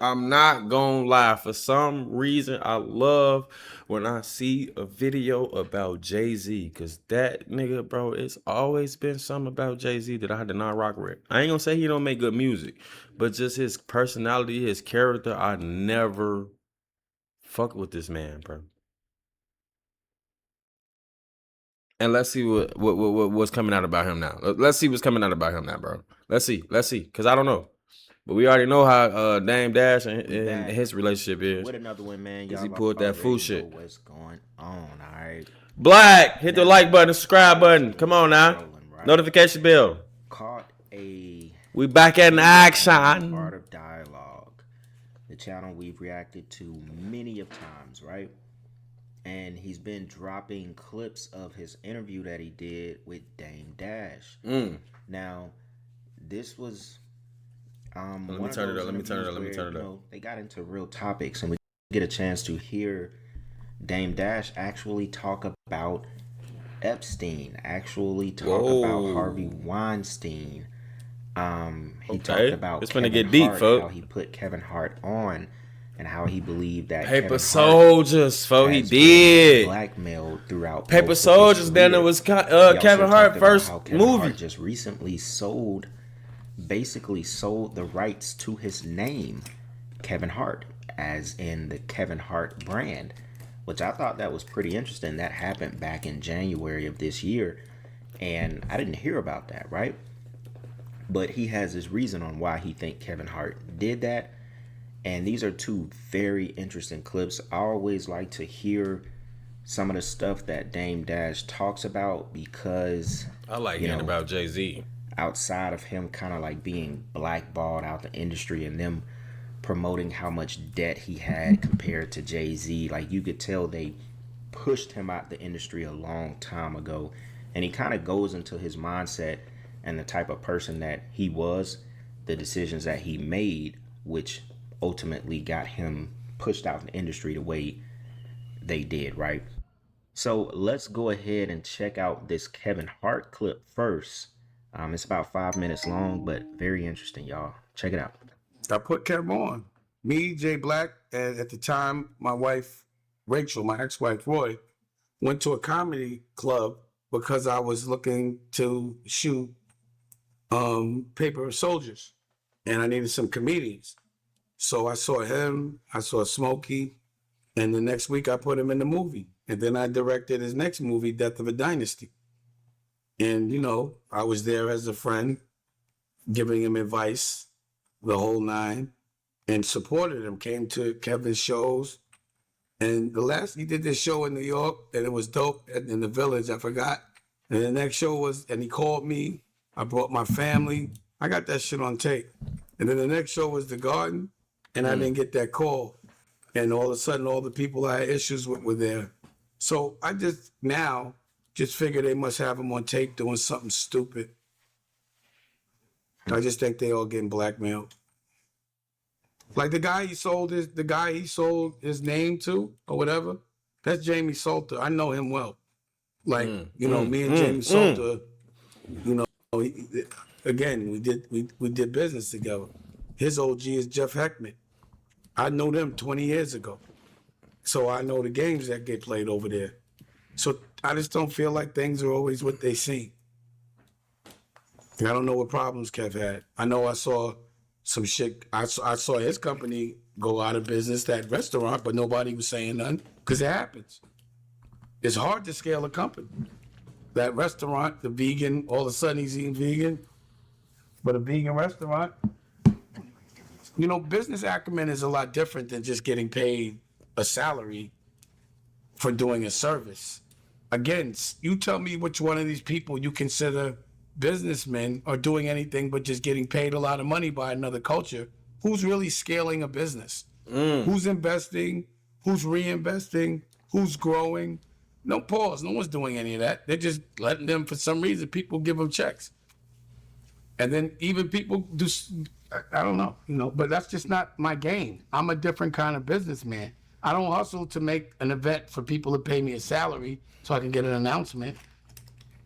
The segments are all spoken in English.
I'm not gonna lie. For some reason, I love when I see a video about Jay-Z, cause that nigga, bro, it's always been something about Jay-Z that I did not rock with. I ain't gonna say he don't make good music, but just his personality, his character, I never fuck with this man, bro. And let's see what's coming out about him now. Let's see what's coming out about him now, bro. Let's see, cause I don't know. But we already know how Dame Dash and his relationship is. With another one, man. Cause he Y'all pulled that fool already know shit. what's going on, all right? Black, hit the Now, like button, subscribe button. Come on now. rolling, right? Notification bell. Caught a We back in Art action. of Dialogue, the channel we've reacted to many of times, right? And he's been dropping clips of his interview that he did with Dame Dash. Now, this was Let me turn it up. Let me turn it up. Let me turn it up. They got into real topics, and we get a chance to hear Dame Dash actually talk about Epstein, actually talk about Harvey Weinstein. He talked about it's gonna Kevin get deep, Hart, folks. how he put Kevin Hart on, and how he believed that Paper Kevin Soldiers, folks. He has been did. blackmailed throughout Paper most of his Soldiers, man. It career. was He also Kevin Hart talked about first how Kevin movie. Hart just recently basically sold the rights to his name, Kevin Hart, as in the Kevin Hart brand, which I thought that was pretty interesting. That happened back in January of this year, and I didn't hear about that, right? But he has his reason on why he think Kevin Hart did that. And these are two very interesting clips. I always like to hear some of the stuff that Dame Dash talks about, because I like hearing about Jay-Z. Outside of him kind of like being blackballed out the industry and them promoting how much debt he had compared to Jay-Z, like you could tell they pushed him out the industry a long time ago. And he kind of goes into his mindset and the type of person that he was, the decisions that he made, which ultimately got him pushed out in the industry the way they did, right? So let's go ahead and check out this Kevin Hart clip first. It's about 5 minutes long, but very interesting, y'all. Check it out. I put Kev on. Me, Jay Black, and at the time, my wife, Rachel, my ex-wife, Roy, went to a comedy club because I was looking to shoot Paper Soldiers, and I needed some comedians. So I saw him, I saw Smokey, and the next week I put him in the movie. And then I directed his next movie, Death of a Dynasty. And, you know, I was there as a friend, giving him advice, the whole nine, and supported him, came to Kevin's shows. And he did this show in New York, and it was dope in the Village, I forgot. And the next show was, and he called me, I brought my family. I got that shit on tape. And then the next show was The Garden, and I didn't get that call. And all of a sudden, all the people I had issues with were there. So I just figure they must have him on tape doing something stupid. I just think they all getting blackmailed. Like the guy he sold his name to or whatever, that's Jamie Salter. I know him well. Like, me and Jamie Salter, again, we did business together. His OG is Jeff Heckman. I know them 20 years ago. So I know the games that get played over there. So I just don't feel like things are always what they seem. I don't know what problems Kev had. I know I saw some shit. I saw his company go out of business, that restaurant, but nobody was saying nothing because it happens. It's hard to scale a company. That restaurant, the vegan, all of a sudden he's eating vegan, but a vegan restaurant. Business acumen is a lot different than just getting paid a salary for doing a service. Again, you tell me which one of these people you consider businessmen are doing anything but just getting paid a lot of money by another culture. Who's really scaling a business? Who's investing? Who's reinvesting? Who's growing? No pause. No one's doing any of that. They're just letting them, for some reason, people give them checks. And then even people do, I don't know, but that's just not my game. I'm a different kind of businessman. I don't hustle to make an event for people to pay me a salary so I can get an announcement.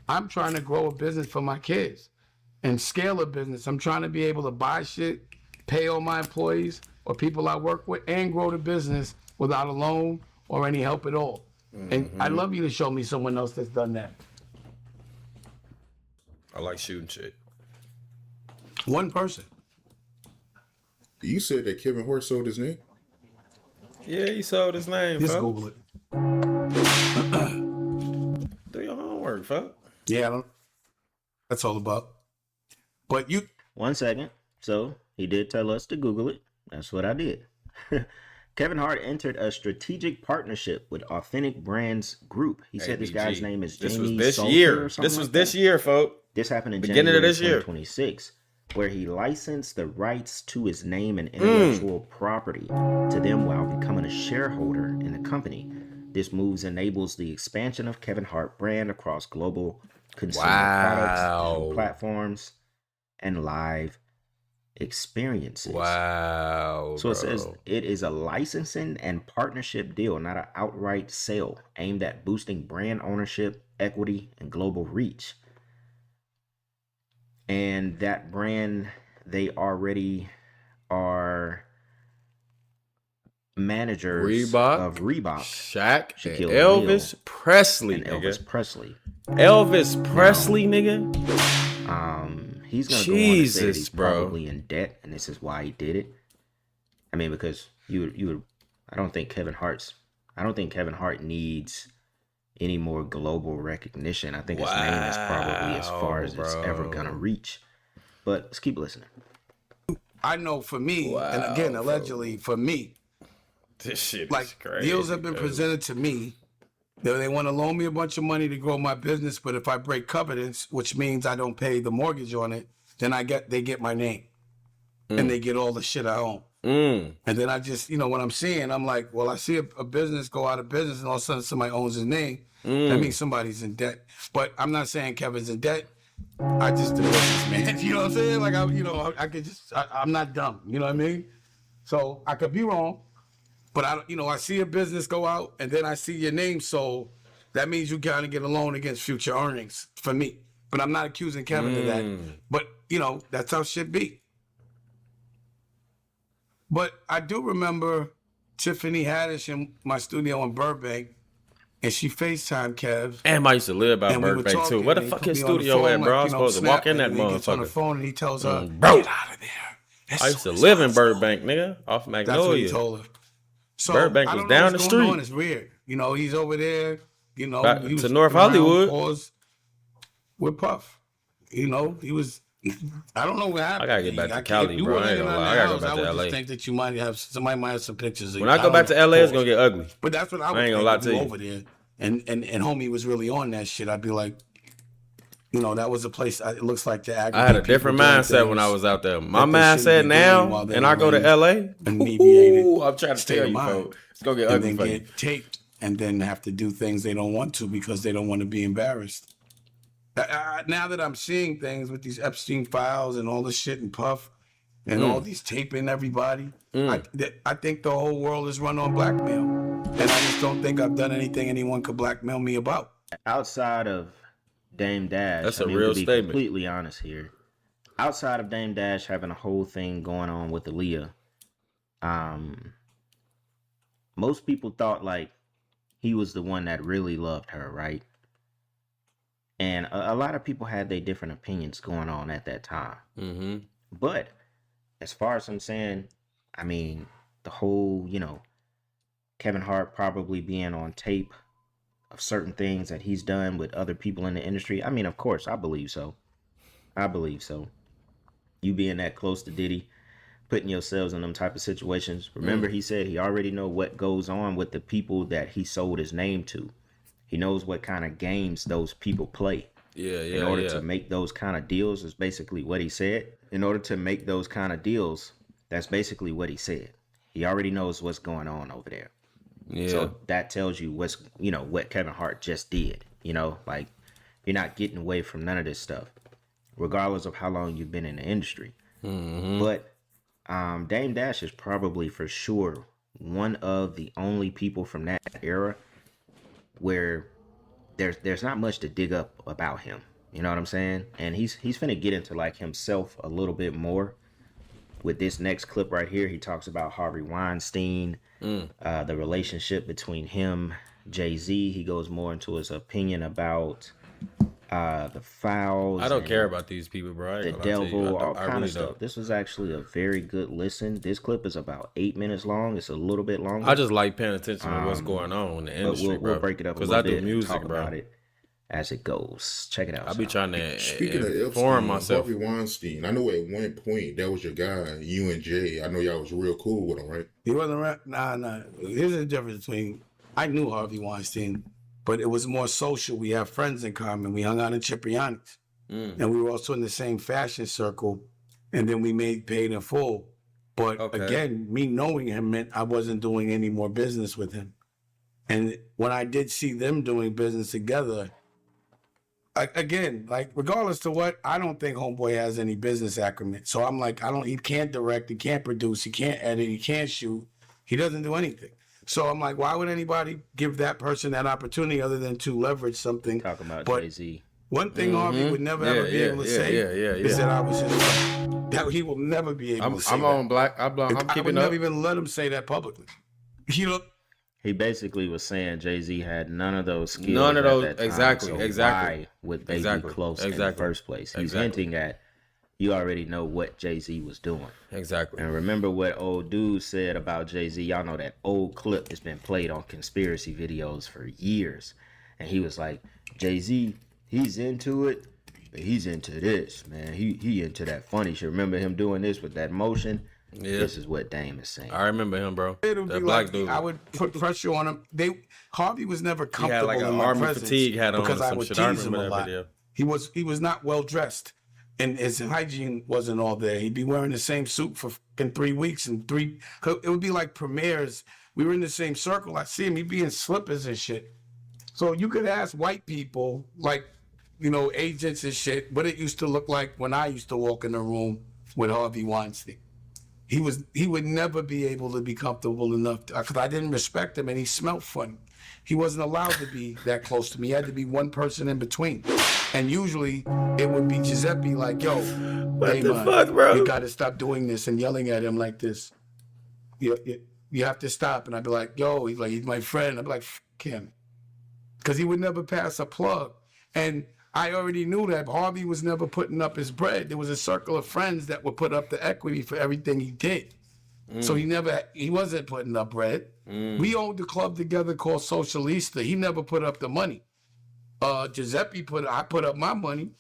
I'm trying to grow a business for my kids and scale a business. I'm trying to be able to buy shit, pay all my employees, or people I work with and grow the business without a loan or any help at all. And I'd love you to show me someone else that's done that. I like shooting shit. One person. You said that Kevin Hart sold his name? Yeah, he sold his name, Just fuck. Google it. Do your homework, fuck. Yeah, I don't, that's all about. But you, 1 second. So he did tell us to Google it. That's what I did. Kevin Hart entered a strategic partnership with Authentic Brands Group. He said this guy's ABG. name is This Jamie was this Salter year. or something This was like this that. year, folks. This happened in Beginning of January this year. 2026, where he licensed the rights to his name and intellectual property to them while becoming a shareholder in the company. This move enables the expansion of Kevin Hart brand across global consumer products Wow. and platforms and live experiences. Wow. So it says bro. it is a licensing and partnership deal, not an outright sale, aimed at boosting brand ownership, equity, and global reach. And that brand, they already are managers Reebok, of Reebok Shaq, and Shaquille Elvis O'Neal, Presley, and nigga. Elvis Presley. Elvis Presley, nigga. He's gonna go on and say that Jesus, he's bro. probably in debt, and this is why he did it. I mean, because you would. I don't think Kevin Hart needs any more global recognition. I think his name is probably as far as it's ever gonna bro. reach. But let's keep listening. I know for me, and again, allegedly for me, This shit like is crazy. deals have been cuz. presented to me. They want to loan me a bunch of money to grow my business, but if I break covenants, which means I don't pay the mortgage on it, then they get my name, and they get all the shit I own. Mm. And then I just, what I'm seeing, I'm like, well, I see a business go out of business, and all of a sudden somebody owns his name. That means somebody's in debt. But I'm not saying Kevin's in debt. I just the businessman. You know what I'm saying? Like I could just, I'm not dumb. You know what I mean? So I could be wrong, but I see a business go out, and then I see your name sold. That means you gotta get a loan against future earnings for me. But I'm not accusing Kevin of that. But that's how shit be. But I do remember Tiffany Haddish in my studio in Burbank, and she FaceTime Kev. Damn, I used to live by And we were Burbank too. talking, Where the and he fuck put his me on the studio at, phone, bro? I like, was supposed to walk in that snapping, and he gets on the motherfucker. phone and he tells her, bro. "Get out of there." I used to live in Burbank, nigga, off That's what he Magnolia. told her. So Burbank I was don't know down what's the going street. on. It's weird. He's over there. Back he to was North around, Hollywood. pause, with Puff. He was. I don't know what happened. I gotta get back to can't- Cali, if you bro. were I ain't hanging gonna around lie. I the gotta go house, back to I would LA. just think that somebody might have some pictures. When I go back to LA, it's gonna get ugly. But that's what I would I ain't think gonna lie if to you you. over there. And homie was really on that shit. I'd be like, that was a place. It looks like the. I had a different mindset when I was out there. My that they shouldn't mindset be now, doing while they and I go to were LA. inebriated Ooh, I'm trying to state tell of you, mind. folks. It's gonna get and ugly then for you. get taped and then have to do things they don't want to because they don't want to be embarrassed. Now that I'm seeing things with these Epstein files and all this shit and Puff and all these taping everybody, I think the whole world is run on blackmail. And I just don't think I've done anything anyone could blackmail me about. Outside of Dame Dash, That's a to real be statement. completely honest here, outside of Dame Dash having a whole thing going on with Aaliyah, most people thought like he was the one that really loved her, right? And a lot of people had their different opinions going on at that time. Mm-hmm. But as far as I'm saying, I mean, the whole, Kevin Hart probably being on tape of certain things that he's done with other people in the industry. I mean, of course, I believe so. You being that close to Diddy, putting yourselves in them type of situations. Remember, he said he already know what goes on with the people that he sold his name to. He knows what kind of games those people play. In order to make those kind of deals is basically what he said. In order to make those kind of deals, that's basically what he said. He already knows what's going on over there. Yeah. So that tells you what Kevin Hart just did. Like you're not getting away from none of this stuff, regardless of how long you've been in the industry. Mm-hmm. But Dame Dash is probably for sure one of the only people from that era where there's not much to dig up about him. You know what I'm saying? And he's finna get into like himself a little bit more. with this next clip right here, he talks about Harvey Weinstein, the relationship between him, Jay-Z. He goes more into his opinion about the fouls. I don't and care about these people, bro. I ain't the gonna lie to you. devil, all I kind really of stuff. don't. This was actually a very good listen. This clip is about 8 minutes long. It's a little bit longer. I just like paying attention to what's going on in the but industry, we'll bro. break it up a Because little I bit do music, and talk bro. about it as it goes. Check it out. I be Sal. trying to Speaking of inform Epstein, myself. Harvey Weinstein, I know at one point that was your guy, you and Jay. I know y'all was real cool with him, right? He wasn't around. Nah. Here's the difference between I knew Harvey Weinstein, but it was more social. We have friends in common. We hung out in Cipriani's, and we were also in the same fashion circle. And then we made Paid in Full. But Okay. again, me knowing him meant I wasn't doing any more business with him. And when I did see them doing business together, again, like regardless to what, I don't think Homeboy has any business acumen. So I'm like, he can't direct, he can't produce, he can't edit, he can't shoot, he doesn't do anything. So I'm like, why would anybody give that person that opportunity other than to leverage something? Talking about But Jay-Z. one thing Harvey would never ever be able to say is that I was his friend. That he will never be able to say I'm that. on black. I'm I would keeping never up. even let him say that publicly. You know, He basically was saying Jay-Z had none of those skills. None of at those- that time, exactly, so exactly. Why would they Exactly, be close in the exactly, first place? He's exactly. hinting at you already know what Jay-Z was doing. Exactly. And remember what old dude said about Jay-Z. Y'all know that old clip that's been played on conspiracy videos for years. And he was like, Jay-Z, he's into it, but he's into this, man. He into that funny shit. Remember him doing this with that motion? Yeah. This is what Dame is saying. I remember him, bro. it would That be black like dude. I would put pressure on him. Harvey was never He had comfortable like in an my army presence fatigue hat on or because I some would shit. I tease him remember a that lot. video. He was not well dressed, and his hygiene wasn't all there. He'd be wearing the same suit for fucking 3 weeks and it would be like premieres. We were in the same circle. I see him. He'd be in slippers and shit. So you could ask white people, like, you know, agents and shit, what it used to look like when I used to walk in the room with Harvey Weinstein. He would never be able to be comfortable enough because I didn't respect him and he smelled funny. He wasn't allowed to be that close to me. He had to be one person in between. And usually it would be Giuseppe like, yo, What the fuck, bro? you got to stop doing this and yelling at him like this. You have to stop. And I'd be like, yo, he's my friend. I'd be like, fuck him. Because he would never pass a plug. And I already knew that Harvey was never putting up his bread. There was a circle of friends that would put up the equity for everything he did. So he wasn't putting up bread. We owned the club together called Socialista. He never put up the money. Giuseppe I put up my money.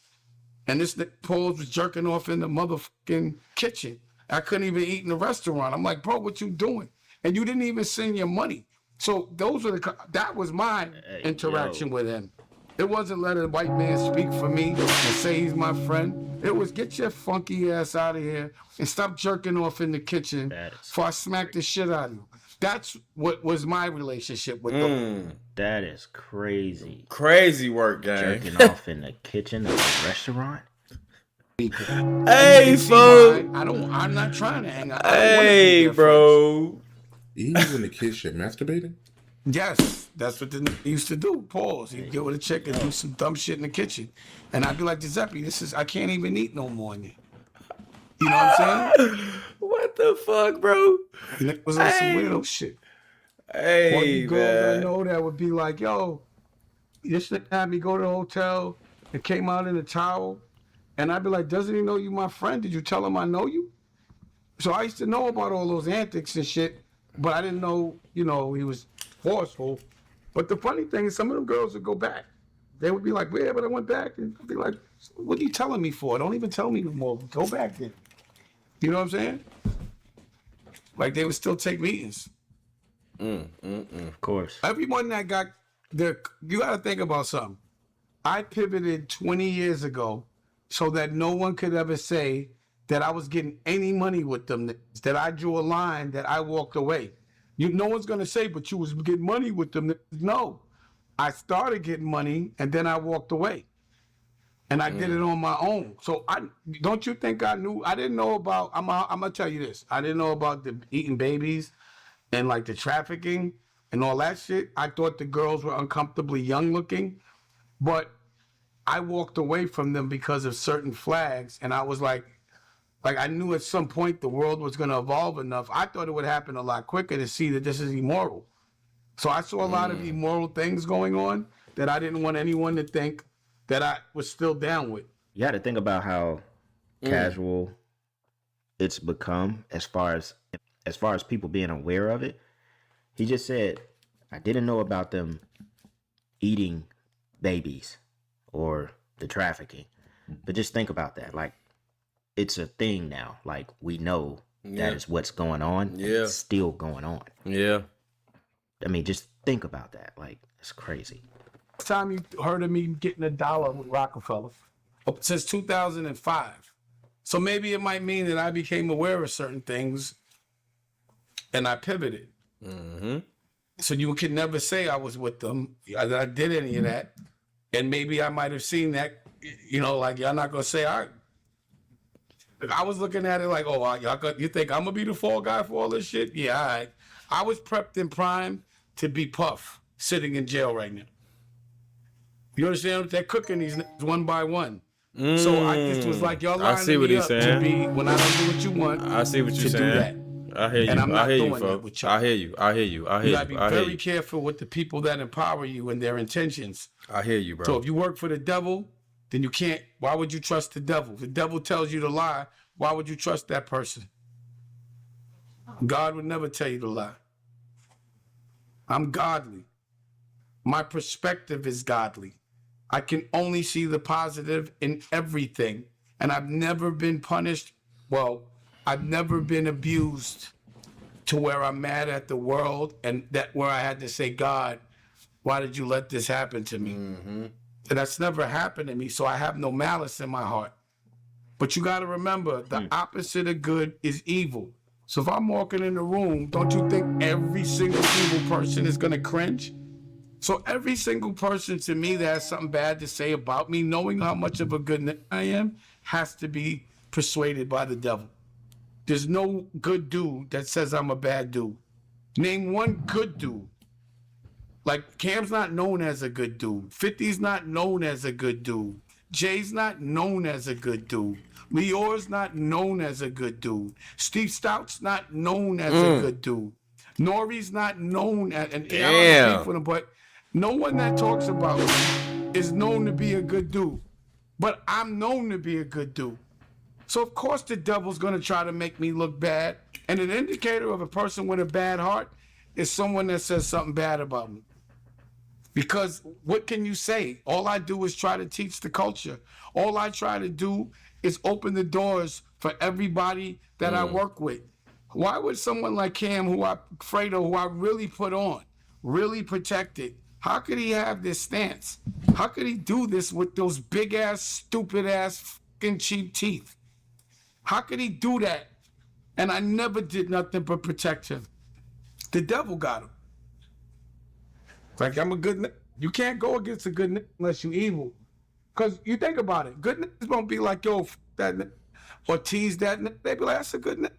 And this Paul was jerking off in the motherfucking kitchen. I couldn't even eat in the restaurant. I'm like, bro, what you doing? And you didn't even send your money. So that was my interaction with him. It wasn't letting a white man speak for me and say he's my friend. It was get your funky ass out of here and stop jerking off in the kitchen before I smack the shit out of you. That's what was my relationship with them. That is crazy. Crazy work, gang. Jerking off in the kitchen of a restaurant? Hey, See folks. why? I'm not trying to hang out. I don't wanna be Hey, their bro. He was in the kitchen masturbating? friends. Yes, that's what they used to do. Pause. He'd get with a chick and do some dumb shit in the kitchen. And I'd be like, Giuseppe, I can't even eat no more in here. You know what I'm saying? What the fuck, bro? And it was on some weirdo shit. One of Hey, the girls I man. know that would be like, yo, this nigga had me go to the hotel and came out in a towel. And I'd be like, doesn't he know you my friend? Did you tell him I know you? So I used to know about all those antics and shit, but I didn't know, he was forceful. But the funny thing is some of them girls would go back. They would be like, yeah, but I went back. And I'd be like, what are you telling me for? Don't even tell me no more. Go back then. You know what I'm saying? Like they would still take meetings. Of course. Everyone that got you got to think about something. I pivoted 20 years ago so that no one could ever say that I was getting any money with them, that I drew a line, that I walked away. No one's going to say, but you was getting money with them. No. I started getting money and then I walked away. And I did it on my own. So don't you think I knew? I didn't know about, I'm going to tell you this. I didn't know about the eating babies and like the trafficking and all that shit. I thought the girls were uncomfortably young looking, but I walked away from them because of certain flags. And I was like, Like I knew at some point the world was going to evolve enough. I thought it would happen a lot quicker to see that this is immoral. So I saw a lot of immoral things going on that I didn't want anyone to think that I was still down with. You got to think about how casual it's become as far as people being aware of it. He just said, I didn't know about them eating babies or the trafficking. But just think about that. Like, it's a thing now. Like, we know that is what's going on. And Yeah. it's still going on. Yeah. I mean, just think about that. Like, it's crazy. Last time you heard of me getting $1 with Rockefeller? Since 2005. So maybe it might mean that I became aware of certain things and I pivoted. Mm-hmm. So you can never say I was with them, that I did any of that. And maybe I might have seen that, like y'all not gonna say I was looking at it like, oh, you think I'm gonna be the fall guy for all this shit? Yeah, all right. I was prepped and primed to be Puff, sitting in jail right now. You understand? They're cooking these niggas one by one. So I just was like, y'all I lining see what me he's up to saying. be, when I don't do what you want, I see what you're to do saying. that. I hear you. And I'm I not hear you, doing that folks. with y'all. I hear you. I hear you. I hear You you. gotta be I hear very you. careful with the people that empower you and their intentions. I hear you, bro. So if you work for the devil, then you can't. Why would you trust the devil? If the devil tells you to lie, why would you trust that person? God would never tell you to lie. I'm godly. My perspective is godly. I can only see the positive in everything. And I've never been punished. Well, I've never been abused to where I'm mad at the world and that where I had to say, God, why did you let this happen to me? And that's never happened to me, so I have no malice in my heart. But you got to remember, the opposite of good is evil. So if I'm walking in the room, don't you think every single evil person is going to cringe? So every single person to me that has something bad to say about me, knowing how much of a good nigga I am, has to be persuaded by the devil. There's no good dude that says I'm a bad dude. Name one good dude. Like, Cam's not known as a good dude. 50's not known as a good dude. Jay's not known as a good dude. Leor's not known as a good dude. Steve Stout's not known as a good dude. Nori's not known as, and I don't speak for them, but no one that talks about me is known to be a good dude. But I'm known to be a good dude. So of course the devil's gonna try to make me look bad. And an indicator of a person with a bad heart is someone that says something bad about me. Because what can you say? All I do is try to teach the culture. All I try to do is open the doors for everybody that I work with. Why would someone like Cam, Fredo, who I really put on, really protected, how could he have this stance? How could he do this with those big ass, stupid ass, fucking cheap teeth? How could he do that? And I never did nothing but protect him. The devil got him. Like, I'm a good nigga. You can't go against a good nigga unless you evil. Because you think about it. Good niggas won't be like, yo, f that nigga, or tease that nigga. They be like, that's a good nigga.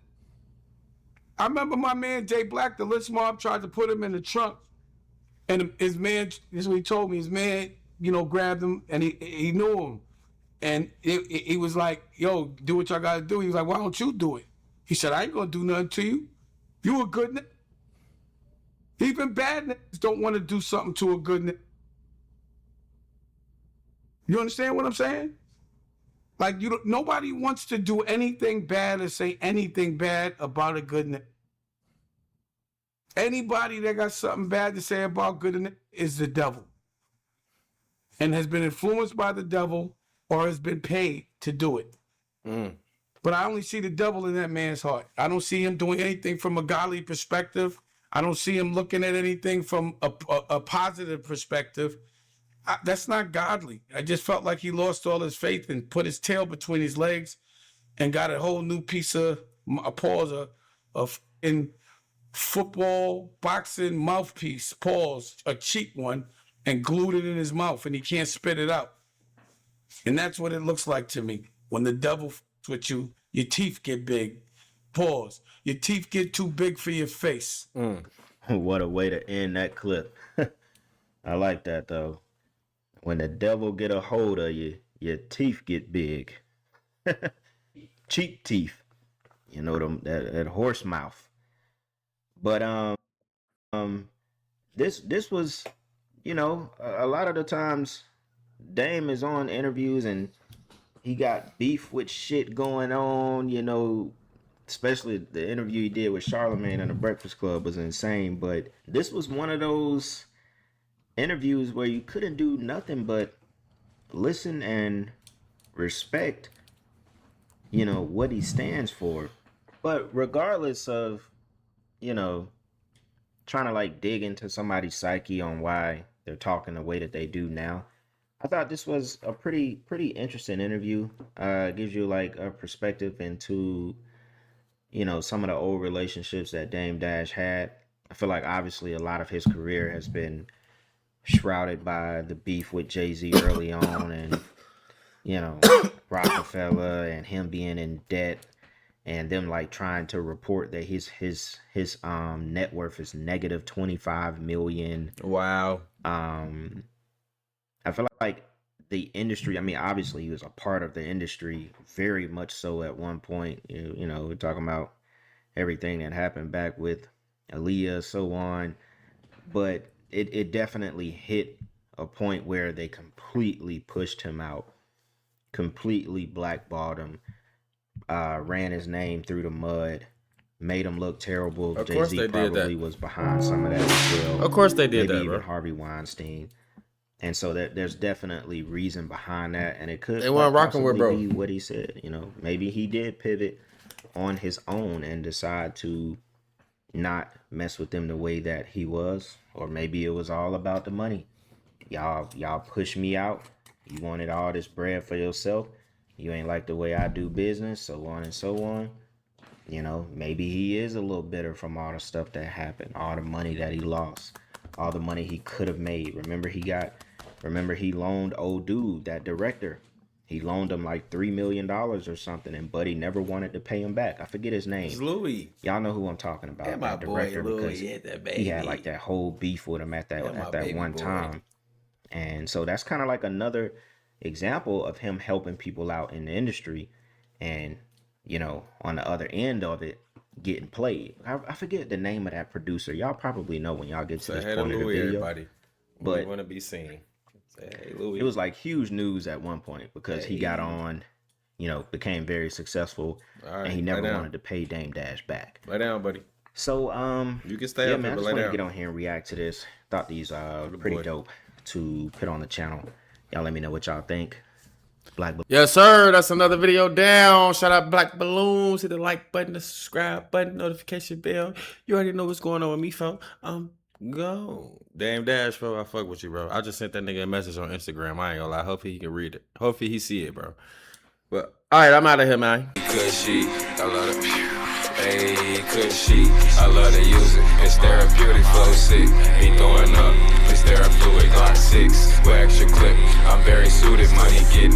I remember my man Jay Black, the lynch mob, tried to put him in the trunk. And his man, this is what he told me, his man, grabbed him and he knew him. And he was like, yo, do what y'all gotta do. He was like, why don't you do it? He said, I ain't gonna do nothing to you. You a good nigga. Even bad niggas don't want to do something to a good nigga. You understand what I'm saying? Like, nobody wants to do anything bad or say anything bad about a good nigga. Anybody that got something bad to say about good nigga is the devil. And has been influenced by the devil or has been paid to do it. But I only see the devil in that man's heart. I don't see him doing anything from a godly perspective. I don't see him looking at anything from a positive perspective. That's not godly. I just felt like he lost all his faith and put his tail between his legs and got a whole new piece of in football, boxing mouthpiece, a cheap one, and glued it in his mouth, and he can't spit it out. And that's what it looks like to me. When the devil f***s with you, your teeth get big. Your teeth get too big for your face. What a way to end that clip. I like that, though. When the devil get a hold of you, your teeth get big. cheek teeth, you know, them that horse mouth. But this was, you know, a lot of the times Dame is on interviews and he got beef with shit going on, you know, especially the interview he did with Charlamagne on the Breakfast Club was insane. But this was one of those interviews where you couldn't do nothing but listen and respect, you know, what he stands for. But regardless of, you know, trying to like dig into somebody's psyche on why they're talking the way that they do now, I thought this was a pretty interesting interview. It gives you like a perspective into, you know, some of the old relationships that Dame Dash had. I feel like obviously a lot of his career has been shrouded by the beef with Jay-Z early on, and, you know, Rockefeller and him being in debt and them like trying to report that his net worth is negative 25 million. Wow. I feel like the industry, I mean, obviously he was a part of the industry very much so at one point. You know, we're talking about everything that happened back with Aaliyah, so on. But it definitely hit a point where they completely pushed him out, completely blackballed him, ran his name through the mud, made him look terrible. Of course Jay-Z they did probably that. was behind some of that as well. Of course they did Maybe that, even bro. Harvey Weinstein. And so there's definitely reason behind that, and it could They weren't rocking with possibly bro. be what he said. You know, maybe he did pivot on his own and decide to not mess with them the way that he was, or maybe it was all about the money. Y'all pushed me out. You wanted all this bread for yourself. You ain't like the way I do business, so on and so on. You know, maybe he is a little bitter from all the stuff that happened, all the money that he lost, all the money he could have made. Remember he loaned old dude, that director. He loaned him like $3 million or something, and Buddy never wanted to pay him back. I forget his name. It's Louis. Y'all know who I'm talking about. Yeah, my that boy director, Louis. because Yeah, that he had baby. like that whole beef with him at Yeah, my that baby one boy. time. And so that's kind of like another example of him helping people out in the industry, and, you know, on the other end of it, getting played. I forget the name of that producer. Y'all probably know when y'all get to Say this hey to point of the Louis, video. everybody. But We want to be seen. Say hey, Louis. it was like huge news at one point because he got on, you know, became very successful, All right, and he lay never down. wanted to pay Dame Dash back. Lay down, buddy. So You can stay yeah, up man, I here, but just lay wanted to down. get on here and react to this. Thought these pretty boy. dope to put on the channel. Y'all let me know what y'all think. Black Yes, sir. That's another video down. Shout out Black Balloons. Hit the like button, the subscribe button, notification bell. You already know what's going on with me, fam. Go. Dame Dash, bro. I fuck with you, bro. I just sent that nigga a message on Instagram. I ain't gonna lie. Hopefully he can read it. Hopefully he see it, bro. But all right, I'm out of here, man. Cushy, I love it. Hey, cushy, I love to use it. It's therapeutic, flow sick. Be throwing up. It's therapeutic, Glock 6 with extra clip. I'm very suited, money getting.